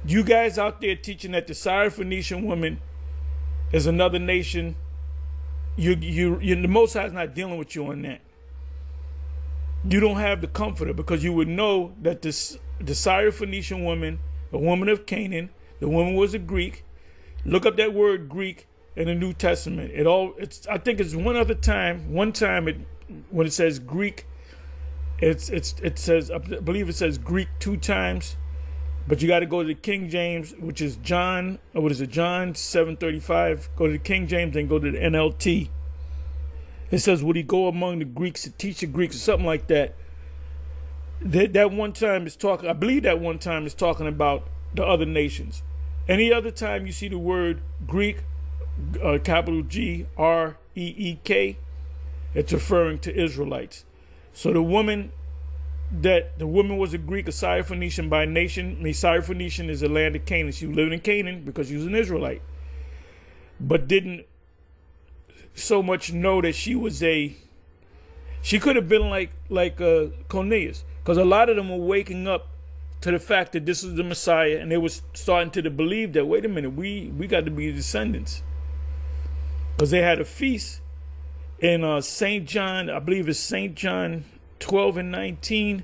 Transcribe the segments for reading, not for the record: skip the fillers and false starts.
You guys out there teaching that the Syrophoenician woman is another nation, the Most High is not dealing with you on that. You don't have the comforter, because you would know that the Syrophoenician woman, a woman of Canaan, the woman was a Greek. Look up that word Greek in the New Testament. I think it's one time when it says Greek, it says, I believe it says Greek 2 times, but you got to go to the King James, which is John 7:35. Go to the King James and go to the NLT. It says, would he go among the Greeks to teach the Greeks, or something like that. That one time is talking, I believe that one time is talking about the other nations. Any other time you see the word Greek, capital Greek, it's referring to Israelites. So the woman was a Greek, a Syrophoenician by nation. I mean, Syrophoenician is the land of Canaan. She lived in Canaan because she was an Israelite, but didn't so much know that she could have been like Cornelius, because a lot of them were waking up to the fact that this is the Messiah, and they were starting to believe that, wait a minute, we got to be descendants, because they had a feast in St. John, I believe it's St. John 12:19.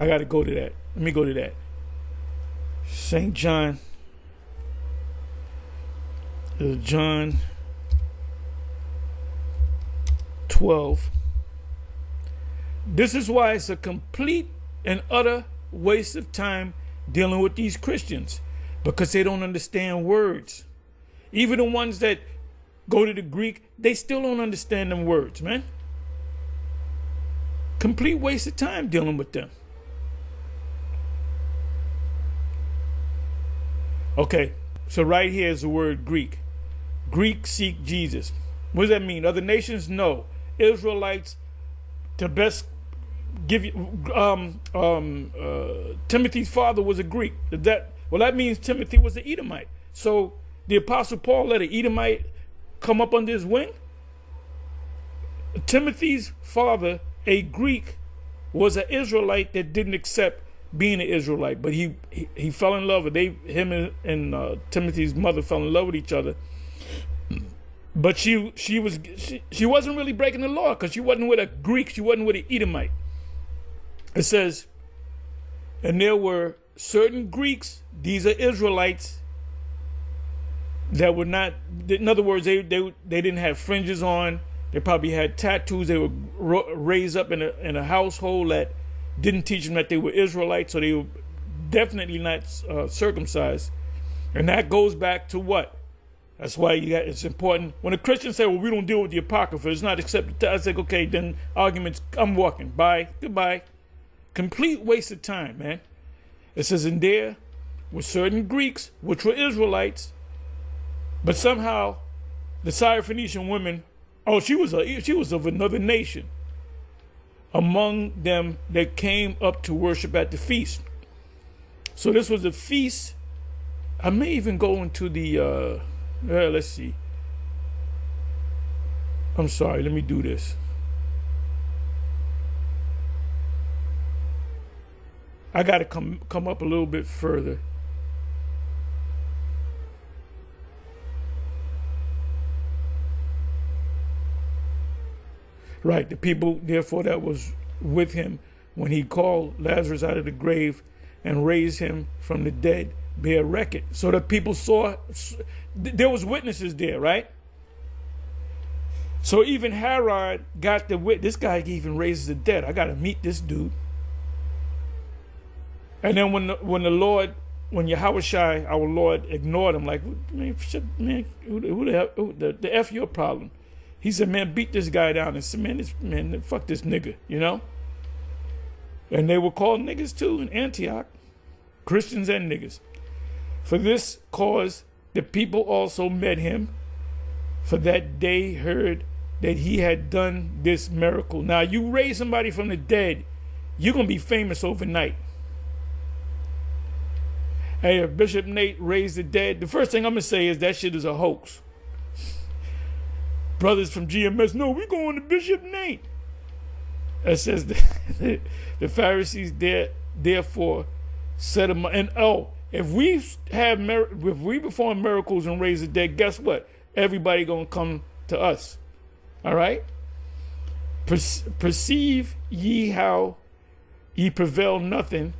I got to go to that. Let me go to that. St. John, John 12. This is why it's a complete and utter waste of time dealing with these Christians, because they don't understand words. Even the ones that go to the Greek, they still don't understand them words, man. Complete waste of time dealing with them. Okay, so right here is the word Greek. Greek seek Jesus. What does that mean? Other nations? No. Israelites, to best give you, Timothy's father was a Greek. That means Timothy was an Edomite. So the Apostle Paul let an Edomite come up under his wing? Timothy's father, a Greek, was an Israelite that didn't accept being an Israelite, but he fell in love with him and Timothy's mother fell in love with each other. But she wasn't really breaking the law, because she wasn't with a Greek, she wasn't with an Edomite. It says, and there were certain Greeks, these are Israelites, that were not, in other words, they didn't have fringes on, they probably had tattoos, they were raised up in a household that didn't teach them that they were Israelites, so they were definitely not circumcised. And that goes back to what? That's why it's important. When a Christian say, well, we don't deal with the Apocrypha, it's not accepted. I say, okay, then arguments, I'm walking. Bye. Goodbye. Complete waste of time, man. It says, in there were certain Greeks, which were Israelites, but somehow the Syrophoenician woman, she was of another nation. Among them that came up to worship at the feast. So this was a feast. I may even go into the, let's see. I'm sorry, let me do this. I got to come up a little bit further. Right, the people, therefore, that was with him when he called Lazarus out of the grave and raised him from the dead, bear record. So the people saw, there was witnesses there, right? So even Herod got the witness. This guy even raises the dead. I got to meet this dude. And then when Yahushua, our Lord, ignored him, like, man, who the hell, the F your problem? He said, man, beat this guy down. And said, man, fuck this nigga, you know? And they were called niggas too in Antioch, Christians and niggas. For this cause, the people also met him, for that they heard that he had done this miracle. Now, you raise somebody from the dead, you're going to be famous overnight. Hey, if Bishop Nate raised the dead, the first thing I'm going to say is that shit is a hoax. Brothers from GMS, no, we're going to Bishop Nate. It says the Pharisees therefore said him, and if we perform miracles and raise the dead, guess what? Everybody gonna come to us. All right. Perceive ye how ye prevail nothing.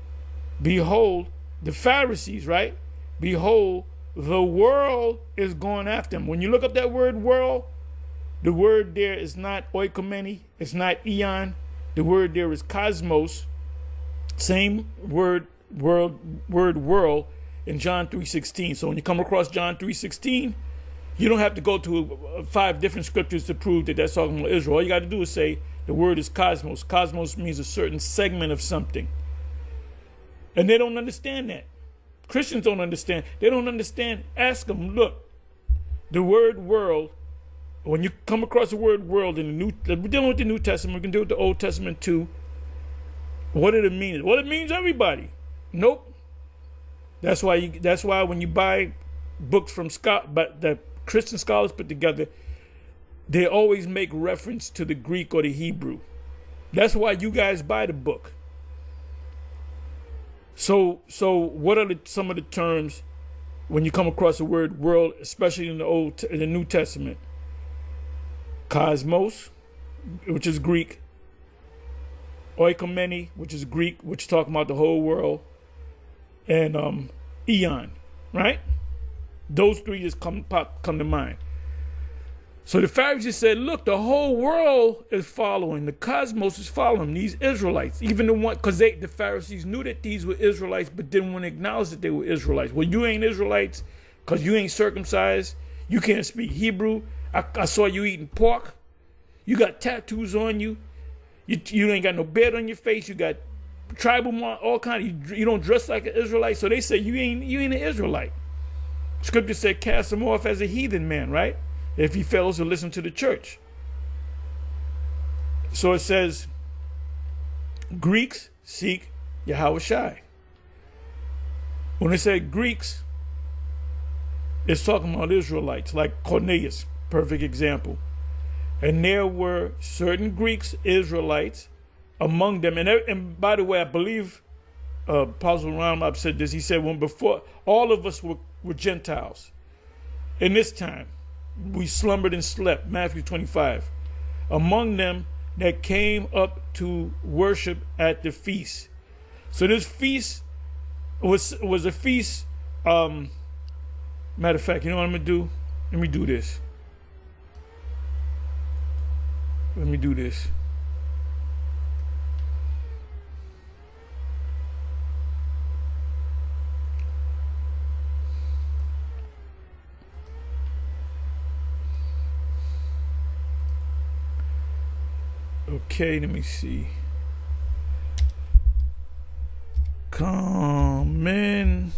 Behold, the Pharisees, right? Behold, the world is going after them. When you look up that word world, the word there is not oikomeni, it's not eon. The word there is cosmos. Same word world in John 3:16. So when you come across John 3:16, you don't have to go to 5 different scriptures to prove that that's talking about Israel. All you got to do is say the word is cosmos. Cosmos means a certain segment of something. And they don't understand that. Christians don't understand. They don't understand. Ask them, look, the word world, when you come across the word world in the we're dealing with the New Testament, we can deal with the Old Testament too. What did it mean? Well, it means everybody. Nope. That's why when you buy books from the Christian scholars put together, they always make reference to the Greek or the Hebrew. That's why you guys buy the book. So what are some of the terms when you come across the word world, especially in the New Testament? Cosmos, which is Greek. Oikomeni, which is Greek, which is talking about the whole world. And eon, right? Those 3 just come to mind. So the Pharisees said, look, the whole world is following. The cosmos is following these Israelites. Even the one, because the Pharisees knew that these were Israelites, but didn't want to acknowledge that they were Israelites. Well, you ain't Israelites because you ain't circumcised. You can't speak Hebrew. I saw you eating pork. You got tattoos on you. You ain't got no beard on your face. You got tribal mark, all kind of. You don't dress like an Israelite. So they say you ain't an Israelite. Scripture said, cast him off as a heathen man, right? If he fails to listen to the church. So it says, Greeks seek Yahushai. When it said Greeks, it's talking about Israelites, like Cornelius, perfect example. And there were certain Greeks, Israelites, among them. And by the way, I believe Apostle Ramab said this. He said, when before, all of us were Gentiles. In this time, we slumbered and slept, Matthew 25. Among them that came up to worship at the feast. So this feast was a feast. Matter of fact, you know what I'm going to do? Let me do this. Okay, let me see. Commentary.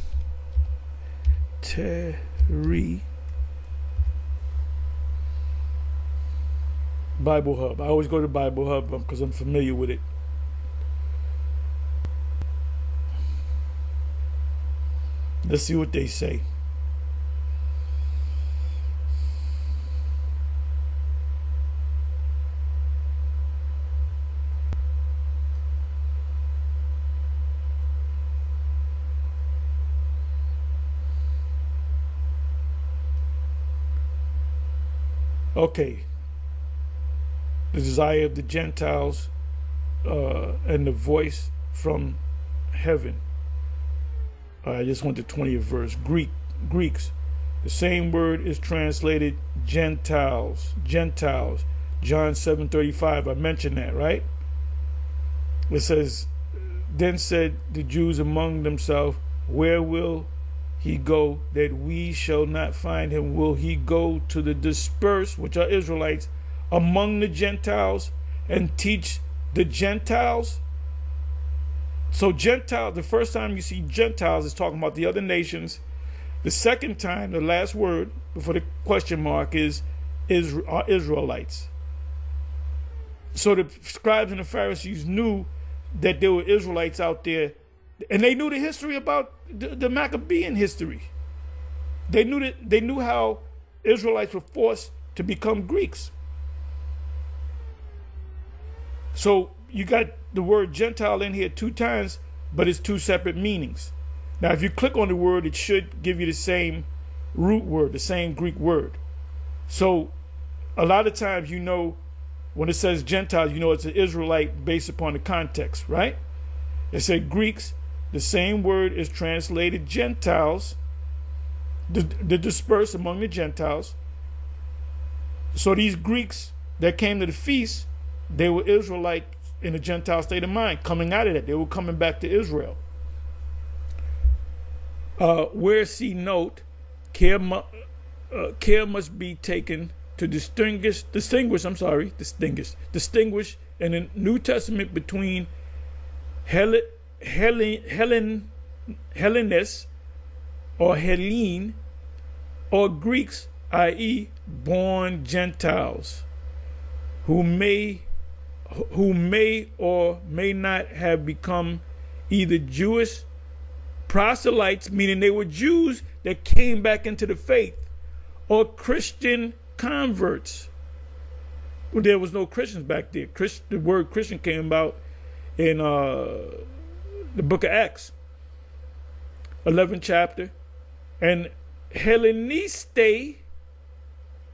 Bible Hub. I always go to Bible Hub because I'm familiar with it. Let's see what they say. Okay. The desire of the Gentiles and the voice from heaven. I just went to 20th verse. Greeks. The same word is translated Gentiles. John 7:35. I mentioned that, right? It says, then said the Jews among themselves, where will he go that we shall not find him? Will he go to the dispersed, which are Israelites, among the Gentiles and teach the Gentiles? So Gentile, the first time you see Gentiles is talking about the other nations. The second time, the last word before the question mark is Israelites. So the scribes and the Pharisees knew that there were Israelites out there, and they knew the history about the Maccabean history. They knew how Israelites were forced to become Greeks. So you got the word Gentile in here 2 times, but it's 2 separate meanings. Now, if you click on the word, it should give you the same root word, the same Greek word. So a lot of times, when it says Gentiles, it's an Israelite based upon the context, right? It said Greeks, the same word is translated Gentiles, the dispersed among the Gentiles. So these Greeks that came to the feast, they were Israelite in a Gentile state of mind. Coming out of that, they were coming back to Israel. Where see note, care must be taken to distinguish in the New Testament between Hellenists or Hellene or Greeks, i.e., born Gentiles, who may or may not have become either Jewish proselytes, meaning they were Jews that came back into the faith, or Christian converts. Well, there was no Christians back there. The word Christian came about in the book of Acts, 11th chapter. And Helleniste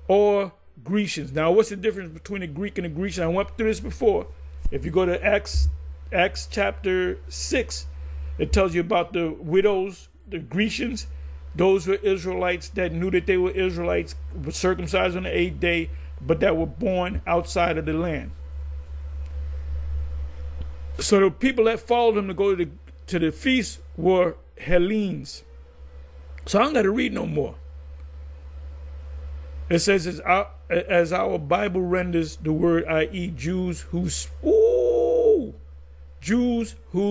or Grecians. Now, what's the difference between a Greek and a Grecian? I went through this before. If you go to Acts chapter 6, it tells you about the widows, the Grecians. Those were Israelites that knew that they were Israelites, were circumcised on the 8th day, but that were born outside of the land. So the people that followed them to go to the feast were Hellenes. So I don't got to read no more. It says, as our Bible renders the word, i.e., Jews who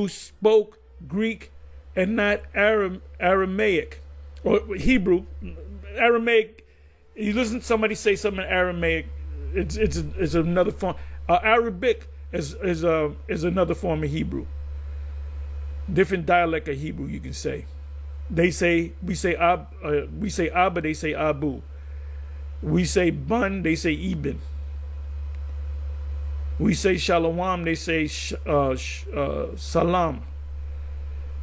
spoke Greek and not Aramaic or Hebrew. Aramaic, you listen to somebody say something in Aramaic, it's another form. Arabic is another form of Hebrew. Different dialect of Hebrew, you can say. We say Abba, they say Abu. We say Bun, they say Ibn. We say Shalom, they say Salam.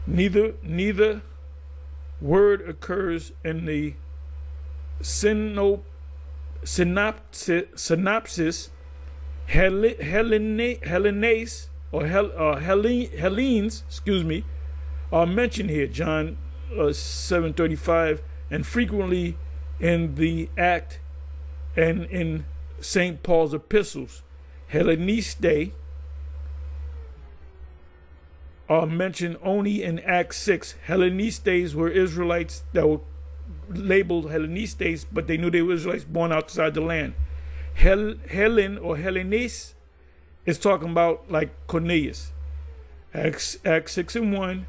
Neither word occurs in the synopsis. Hellenes or Hellenes, are mentioned here, John 7:35, and frequently in the Act and in St. Paul's epistles. Helleniste are mentioned only in Acts 6. Hellenistes were Israelites that were labeled Hellenistes, but they knew they were Israelites born outside the land. Helen or Hellenes is talking about like Cornelius. Acts 6:1,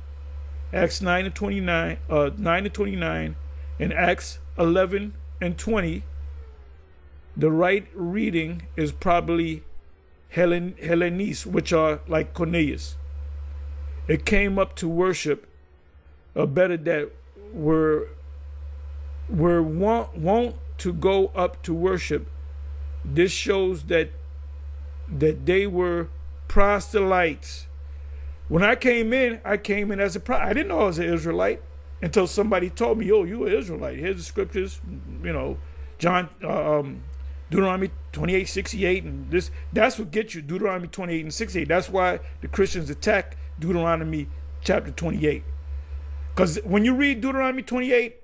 Acts 9:29, and Acts 11:20. The right reading is probably Hellenes, which are like Cornelius. It came up to worship, or better that were wont to go up to worship. This shows that they were proselytes. When I came in as a I didn't know I was an Israelite until somebody told me, "Oh, you an Israelite. Here's the scriptures, John, Deuteronomy 28:68, and this. That's what gets you, Deuteronomy 28 and 68. That's why the Christians attack Deuteronomy chapter 28. Because when you read Deuteronomy 28,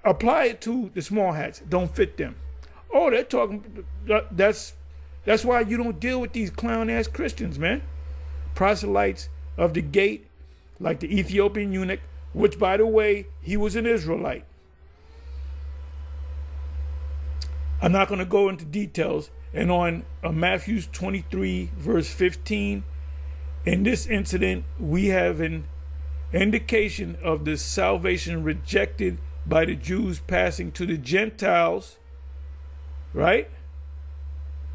apply it to the small hats. Don't fit them. Oh, they're talking. That's why you don't deal with these clown ass Christians, man. Proselytes of the gate, like the Ethiopian eunuch, which, by the way, he was an Israelite. I'm not going to go into details. And on Matthew 23, verse 15, in this incident, we have an indication of the salvation rejected by the Jews passing to the Gentiles. Right?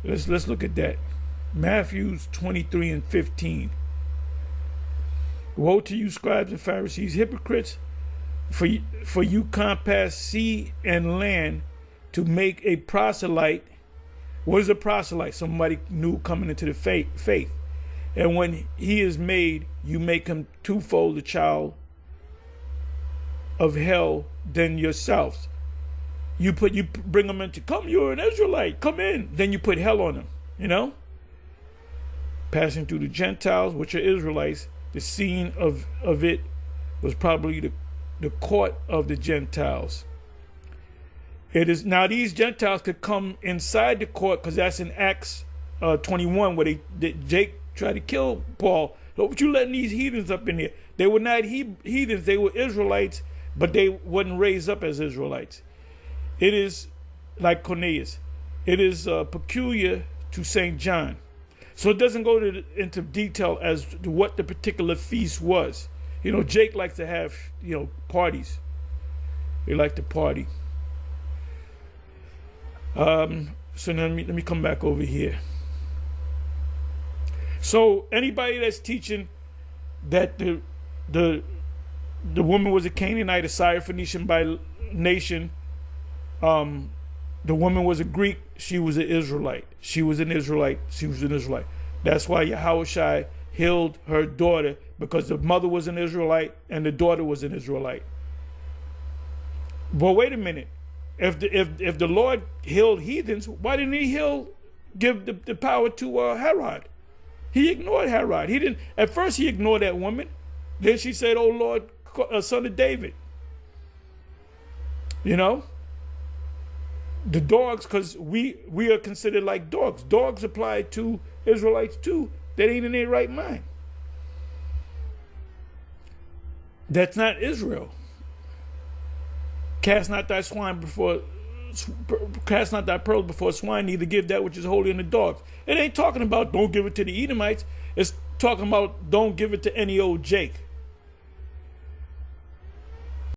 Let's look at that. Matthew 23 and 15. Woe to you, scribes and Pharisees, hypocrites, for you compass sea and land to make a proselyte. What is a proselyte? Somebody new coming into the faith. And when he is made, you make him twofold a child of hell than yourselves. You bring them into, come, you're an Israelite, come in. Then you put hell on them, you know? Passing through the Gentiles, which are Israelites, the scene of it was probably the court of the Gentiles. It is now these Gentiles could come inside the court, because that's in Acts 21, where Jake tried to kill Paul. So what you letting these heathens up in here? They were not heathens, they were Israelites, but they wasn't raised up as Israelites. It is like Cornelius. It is peculiar to St. John. So it doesn't go into detail as to what the particular feast was. You know, Jake likes to have, you know, parties. They like to party. So let me come back over here. So anybody that's teaching that the woman was a Canaanite, a Syrophoenician by nation, the woman was a Greek, she was an Israelite. She was an Israelite. That's why Yahushua healed her daughter, because the mother was an Israelite and the daughter was an Israelite. But wait a minute. If the Lord healed heathens, why didn't he give the power to Herod? He ignored Herod. He didn't. At first he ignored that woman. Then she said, "Oh Lord, son of David." You know? The dogs, because we are considered like dogs. Dogs apply to Israelites too. That ain't in their right mind. That's not Israel. Cast not thy pearls before swine, neither give that which is holy unto dogs. It ain't talking about don't give it to the Edomites. It's talking about don't give it to any old Jake.